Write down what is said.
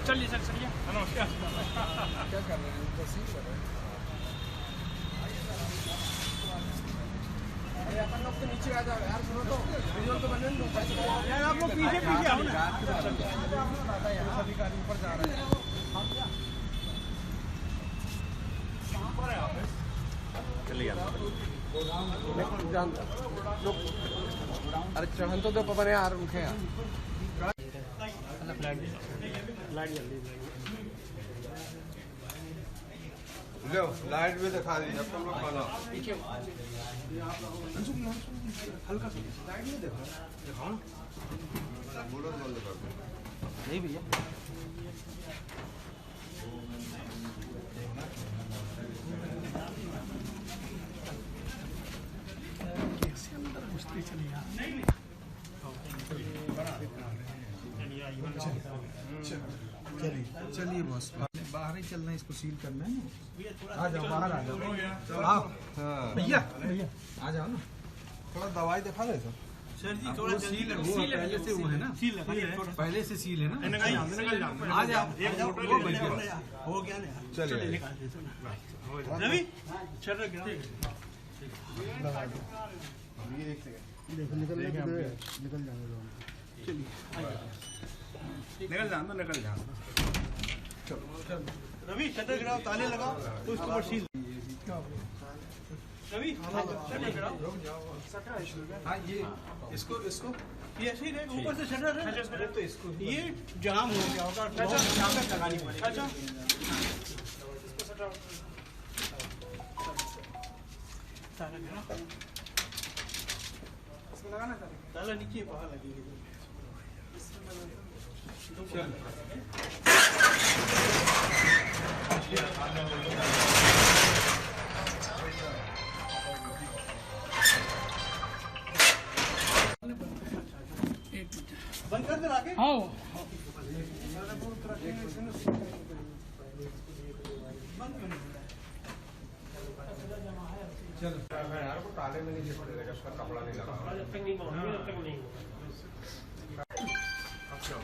चलिए सर चलिए। नमस्कार। क्या कर रहे हैं? तस्वीर कर रहे हैं। अरे अपन लोग तो नीचे आ जाओ यार, सुनो तो वीडियो तो बनने दो यार। आप लोग पीछे पीछे आओ ना। अधिकारी ऊपर जा रहे हैं। कहाँ पर है आप? चलिए अरे चढ़न तो पापा ने यार रुके यार। लो लाइट भी दिखा दी जब तुम लोग खाना हल्का सा लाइट भी दिखाओ ना। बोलो बंद कर दो। नहीं भैया कैसे अंदर घुसते चले यार। चलिए बॉस बाहर ही चलना है, इसको सील करना है ना। आ जाओ बाहर आ जाओ। आओ भैया भैया आ जाओ ना। थोड़ा दवाई दिखा दे सर जी। थोड़ा सील पहले से वो है ना, पहले से सील है ना। आ जाओ हो गया ना। चलिए रवि चल निकल जाएंगे। निकल जाना निकल जाना। रवि शटर गिराओ, ताले लगाओ तो उसके ऊपर सील। रवि शटर गिराओ। हाँ ये इसको ये ऐसे ही रहेगा, ऊपर से शटर है तो इसको ये जाम हो गया होगा। लगानी पड़ेगी। अच्छा इसको शटर ताला गिराओ, इसमें लगाना ताला नीचे बाहर लगेगी। बंद कर दे आगे। हाँ चलो यार को ताले में नहीं पड़ेगा, उसका कपड़ा नहीं लगा। जब तक नहीं अच्छा